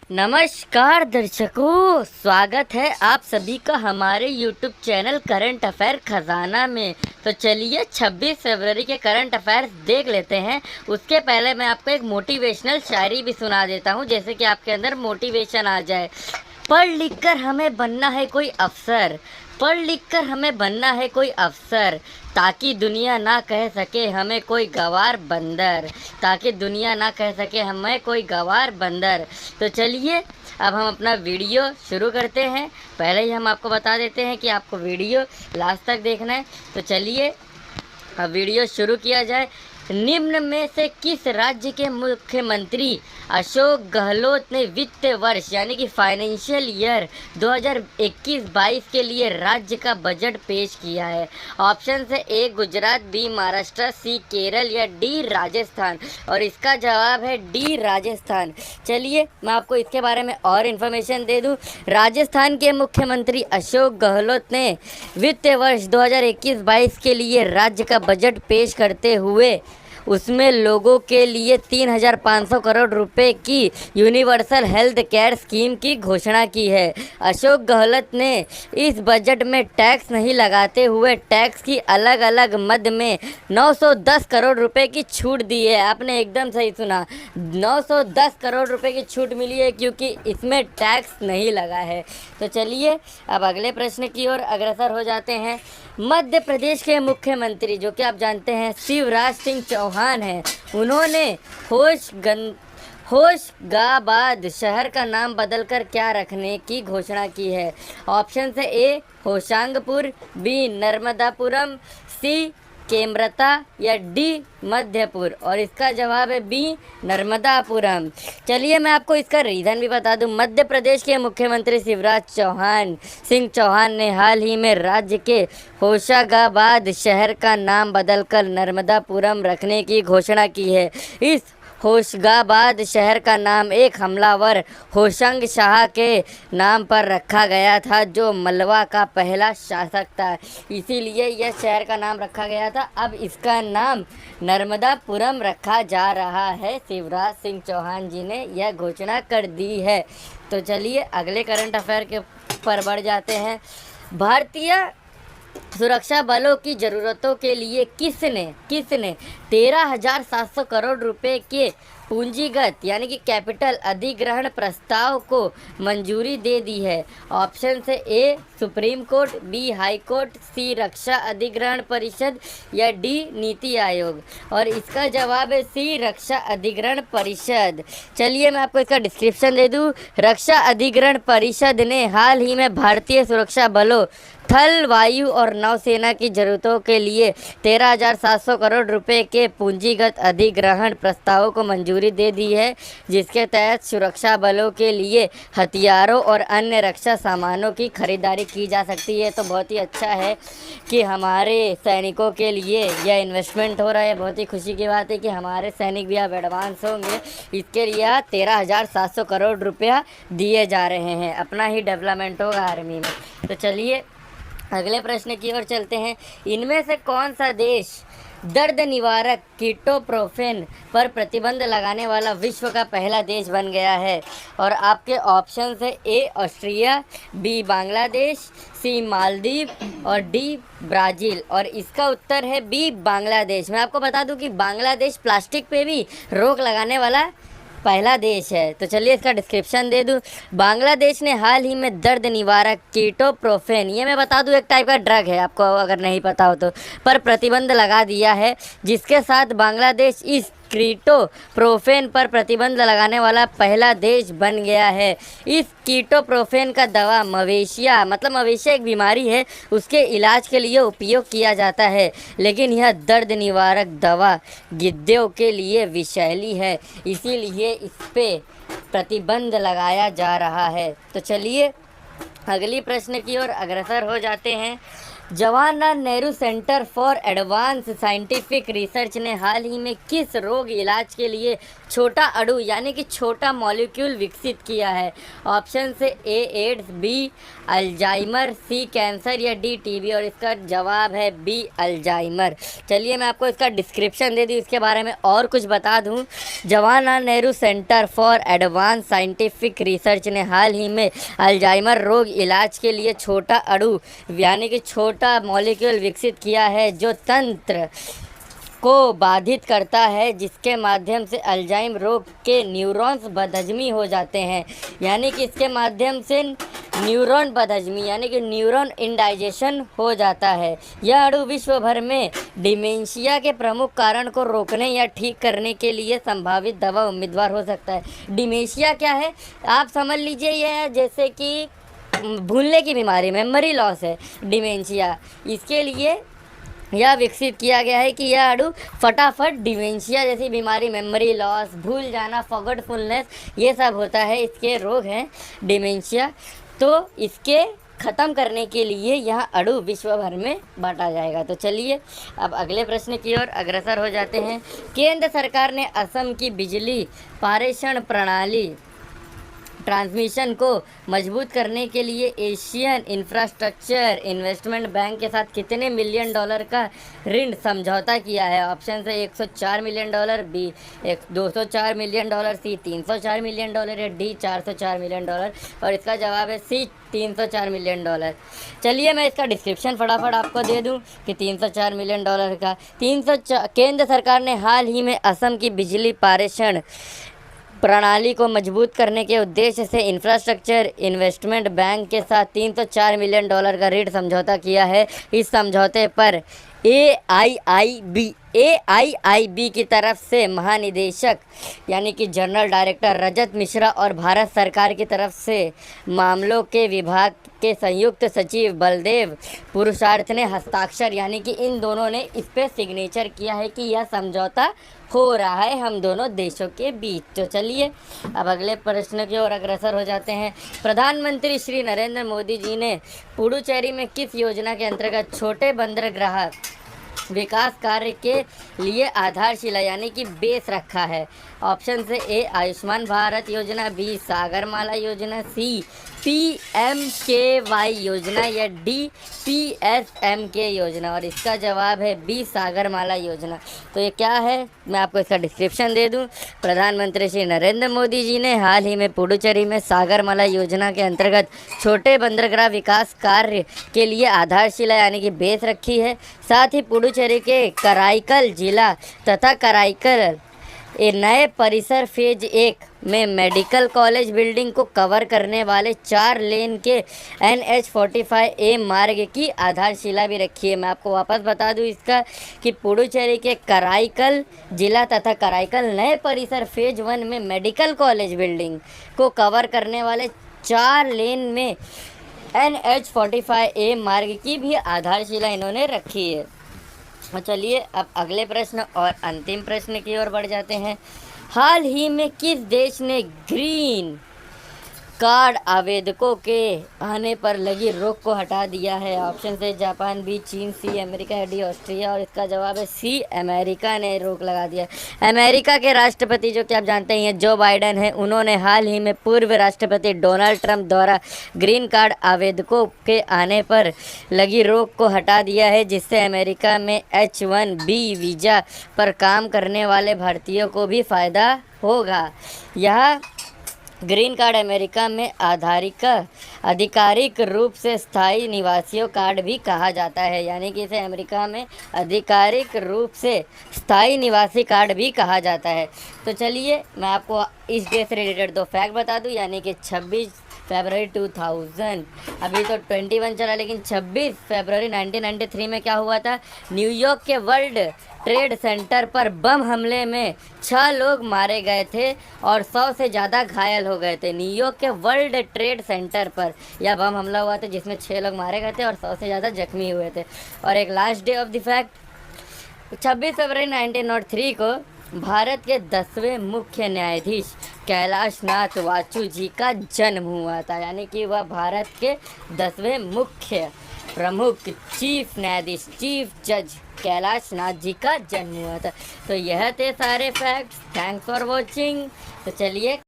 नमस्कार दर्शकों, स्वागत है आप सभी का हमारे YouTube चैनल करंट अफेयर खजाना में। तो चलिए 26 फरवरी के करंट अफेयर्स देख लेते हैं। उसके पहले मैं आपको एक मोटिवेशनल शायरी भी सुना देता हूं, जैसे कि आपके अंदर मोटिवेशन आ जाए। पढ़ लिख कर हमें बनना है कोई अफसर, पढ़ लिख कर हमें बनना है कोई अफसर, ताकि दुनिया ना कह सके हमें कोई गवार बंदर, ताकि दुनिया ना कह सके हमें कोई गवार बंदर। तो चलिए अब हम अपना वीडियो शुरू करते हैं। पहले ही हम आपको बता देते हैं कि आपको वीडियो लास्ट तक देखना है। तो चलिए अब वीडियो शुरू किया जाए। निम्न में से किस राज्य के मुख्यमंत्री अशोक गहलोत ने वित्त वर्ष यानी कि फाइनेंशियल ईयर 2021-22 के लिए राज्य का बजट पेश किया है? ऑप्शन है ए गुजरात, बी महाराष्ट्र, सी केरल या डी राजस्थान। और इसका जवाब है डी राजस्थान। चलिए मैं आपको इसके बारे में और इन्फॉर्मेशन दे दूं। राजस्थान के मुख्यमंत्री अशोक गहलोत ने वित्त वर्ष 2021-22 के लिए राज्य का बजट पेश करते हुए उसमें लोगों के लिए 3,500 करोड़ रुपए की यूनिवर्सल हेल्थ केयर स्कीम की घोषणा की है। अशोक गहलोत ने इस बजट में टैक्स नहीं लगाते हुए टैक्स की अलग अलग मद में 910 करोड़ रुपए की छूट दी है। आपने एकदम सही सुना, 910 करोड़ रुपए की छूट मिली है क्योंकि इसमें टैक्स नहीं लगा है। तो चलिए अब अगले प्रश्न की ओर अग्रसर हो जाते हैं। मध्य प्रदेश के मुख्यमंत्री, जो कि आप जानते हैं शिवराज सिंह चौहान हैं, उन्होंने होशंगाबाद शहर का नाम बदलकर क्या रखने की घोषणा की है? ऑप्शन है ए होशंगापुर, बी नर्मदापुरम, सी केम्रता या डी मध्यपुर। और इसका जवाब है बी नर्मदापुरम। चलिए मैं आपको इसका रीज़न भी बता दूं। मध्य प्रदेश के मुख्यमंत्री शिवराज सिंह चौहान ने हाल ही में राज्य के होशंगाबाद शहर का नाम बदलकर नर्मदापुरम रखने की घोषणा की है। इस होशंगाबाद शहर का नाम एक हमलावर होशंग शाह के नाम पर रखा गया था, जो मलवा का पहला शासक था। इसीलिए यह शहर का नाम रखा गया था। अब इसका नाम नर्मदापुरम रखा जा रहा है। शिवराज सिंह चौहान जी ने यह घोषणा कर दी है। तो चलिए अगले करंट अफेयर के पर बढ़ जाते हैं। भारतीय सुरक्षा बलों की ज़रूरतों के लिए किसने 13,700 करोड़ रुपए के पूंजीगत यानी कि कैपिटल अधिग्रहण प्रस्ताव को मंजूरी दे दी है? ऑप्शन से A supreme court, B high court, C रक्षा अधिग्रहण परिषद या डी नीति आयोग। और इसका जवाब है सी रक्षा अधिग्रहण परिषद। चलिए मैं आपको इसका डिस्क्रिप्शन दे दूं। रक्षा अधिग्रहण परिषद ने हाल ही में भारतीय सुरक्षा बलों, थल, वायु और नौसेना की ज़रूरतों के लिए 13,700 करोड़ रुपए के पूंजीगत अधिग्रहण प्रस्तावों को मंजूरी दे दी है, जिसके तहत सुरक्षा बलों के लिए हथियारों और अन्य रक्षा सामानों की खरीदारी की जा सकती है। तो बहुत ही अच्छा है कि हमारे सैनिकों के लिए यह इन्वेस्टमेंट हो रहा है। बहुत ही खुशी की बात है कि हमारे सैनिक भी अब एडवांस होंगे। इसके लिए 13,700 करोड़ रुपया दिए जा रहे हैं। अपना ही डेवलपमेंट होगा आर्मी में। तो चलिए अगले प्रश्न की ओर चलते हैं। इनमें से कौन सा देश दर्द निवारक कीटोप्रोफेन पर प्रतिबंध लगाने वाला विश्व का पहला देश बन गया है? और आपके ऑप्शन है ए ऑस्ट्रिया, बी बांग्लादेश, सी मालदीव और डी ब्राज़ील। और इसका उत्तर है बी बांग्लादेश। मैं आपको बता दूं कि बांग्लादेश प्लास्टिक पे भी रोक लगाने वाला पहला देश है। तो चलिए इसका डिस्क्रिप्शन दे दूं। बांग्लादेश ने हाल ही में दर्द निवारक कीटोप्रोफेन, ये मैं बता दूं एक टाइप का ड्रग है, आपको अगर नहीं पता हो तो, पर प्रतिबंध लगा दिया है, जिसके साथ बांग्लादेश इस कीटोप्रोफेन पर प्रतिबंध लगाने वाला पहला देश बन गया है। इस कीटोप्रोफेन का दवा मवेशिया एक बीमारी है, उसके इलाज के लिए उपयोग किया जाता है, लेकिन यह दर्द निवारक दवा गिद्धों के लिए विषैली है, इसीलिए इस पे प्रतिबंध लगाया जा रहा है। तो चलिए अगली प्रश्न की ओर अग्रसर हो जाते हैं। Jawaharlal Nehru centre for advance scientific research ने हाल ही में किस रोग इलाज के लिए छोटा अणु यानी कि छोटा मॉलिक्यूल विकसित किया है? ऑप्शन से ए एड्स, बी अल्जाइमर, सी कैंसर या डी टीबी। और इसका जवाब है बी अल्जाइमर। चलिए मैं आपको इसका डिस्क्रिप्शन दे दूँ, इसके बारे में और कुछ बता दूँ। Jawaharlal Nehru centre for advance scientific research ने हाल ही में अल्जाइमर रोग इलाज के लिए छोटा अणु यानी कि छोटा मॉलिक्यूल विकसित किया है जो तंत्र को बाधित करता है, जिसके माध्यम से अल्जाइम रोग के न्यूरॉन्स बदहजमी हो जाते हैं। यानी कि इसके माध्यम से न्यूरॉन बदहजमी यानी कि न्यूरॉन इंडाइजेशन हो जाता है। यह अणु विश्व भर में डिमेंशिया के प्रमुख कारण को रोकने या ठीक करने के लिए संभावित दवा उम्मीदवार हो सकता है। डिमेंशिया क्या है आप समझ लीजिए, यह जैसे कि भूलने की बीमारी, मेमोरी लॉस है डिमेंशिया। इसके लिए यह विकसित किया गया है कि यह अणु फटाफट डिमेंशिया जैसी बीमारी, मेमोरी लॉस, भूल जाना, फॉरगेटफुलनेस, ये सब होता है, इसके रोग हैं डिमेंशिया। तो इसके ख़त्म करने के लिए यह अणु विश्व भर में बांटा जाएगा। तो चलिए अब अगले प्रश्न की ओर अग्रसर हो जाते हैं। केंद्र सरकार ने असम की बिजली पारेषण प्रणाली ट्रांसमिशन को मजबूत करने के लिए एशियन इंफ्रास्ट्रक्चर इन्वेस्टमेंट बैंक के साथ कितने मिलियन डॉलर का ऋण समझौता किया है? ऑप्शन है 104 million dollar, B 204 million dollar, C 304 million dollar या डी 404 मिलियन डॉलर। और इसका जवाब है सी 304 मिलियन डॉलर। चलिए मैं इसका डिस्क्रिप्शन फटाफट आपको दे दूं कि 304 मिलियन डॉलर का केंद्र सरकार ने हाल ही में असम की बिजली पारेषण प्रणाली को मजबूत करने के उद्देश्य से इंफ्रास्ट्रक्चर इन्वेस्टमेंट बैंक के साथ 304 मिलियन डॉलर का ऋण समझौता किया है। इस समझौते पर एआईआईबी की तरफ से महानिदेशक यानी कि जनरल डायरेक्टर रजत मिश्रा और भारत सरकार की तरफ से मामलों के विभाग के संयुक्त सचिव बलदेव पुरुषार्थ ने हस्ताक्षर यानी कि इन दोनों ने इस पर सिग्नेचर किया है कि यह समझौता हो रहा है हम दोनों देशों के बीच। तो चलिए अब अगले प्रश्न की ओर अग्रसर हो जाते हैं। प्रधानमंत्री श्री नरेंद्र मोदी जी ने पुडुचेरी में किस योजना के अंतर्गत छोटे बंदरगाह विकास कार्य के लिए आधारशिला यानी कि बेस रखा है? ऑप्शन से ए आयुष्मान भारत योजना, बी सागरमाला योजना, सी PMKY योजना या डी PSMK योजना। और इसका जवाब है बी सागरमाला योजना। तो ये क्या है मैं आपको इसका डिस्क्रिप्शन दे दूं। प्रधानमंत्री श्री नरेंद्र मोदी जी ने हाल ही में पुडुचेरी में सागरमाला योजना के अंतर्गत छोटे बंदरगाह विकास कार्य के लिए आधारशिला यानी कि बेस रखी है। साथ ही पुडुचेरी के कराईकल जिला तथा कराईकल नए परिसर फेज 1 में मेडिकल कॉलेज बिल्डिंग को कवर करने वाले 4 लेन के NH45A मार्ग की आधारशिला भी रखी है। मैं आपको वापस बता दूं इसका कि पुडुचेरी के कराईकल जिला तथा कराईकल नए परिसर फेज 1 में मेडिकल कॉलेज बिल्डिंग को कवर करने वाले 4 लेन में NH45A मार्ग की भी आधारशिला इन्होंने रखी है। और चलिए अब अगले प्रश्न और अंतिम प्रश्न की ओर बढ़ जाते हैं। हाल ही में किस देश ने ग्रीन कार्ड आवेदकों के आने पर लगी रोक को हटा दिया है? ऑप्शन से जापान, बी चीन, सी अमेरिका, डी ऑस्ट्रेलिया। और इसका जवाब है सी अमेरिका ने रोक लगा दिया। अमेरिका के राष्ट्रपति जो कि आप जानते हैं जो बाइडेन हैं, उन्होंने हाल ही में पूर्व राष्ट्रपति डोनाल्ड ट्रंप द्वारा ग्रीन कार्ड आवेदकों के आने पर लगी रोक को हटा दिया है, जिससे अमेरिका में H1B वीज़ा पर काम करने वाले भारतीयों को भी फ़ायदा होगा। यह ग्रीन कार्ड अमेरिका में आधिकारिक रूप से स्थायी निवासियों कार्ड भी कहा जाता है, यानी कि इसे अमेरिका में आधिकारिक रूप से स्थायी निवासी कार्ड भी कहा जाता है। तो चलिए मैं आपको इस डे से रिलेटेड 2 फैक्ट बता दूं, यानी कि 26 फरवरी 2000, अभी तो 21 चला, लेकिन 26 फरवरी 1993 में क्या हुआ था? न्यूयॉर्क के वर्ल्ड ट्रेड सेंटर पर बम हमले में 6 लोग मारे गए थे और 100 से ज़्यादा घायल हो गए थे। न्यूयॉर्क के वर्ल्ड ट्रेड सेंटर पर यह बम हमला हुआ था जिसमें 6 लोग मारे गए थे और 100 से ज़्यादा जख्मी हुए थे। और एक last day of the fact, 26 फरवरी 1903 को भारत के 10वें मुख्य न्यायाधीश कैलाश नाथ वाचू जी का जन्म हुआ था, यानी कि वह भारत के 10वें मुख्य प्रमुख चीफ न्यायाधीश चीफ जज कैलाश नाथ जी का जन्म हुआ था। तो यह थे सारे फैक्ट्स। Thanks for watching. तो चलिए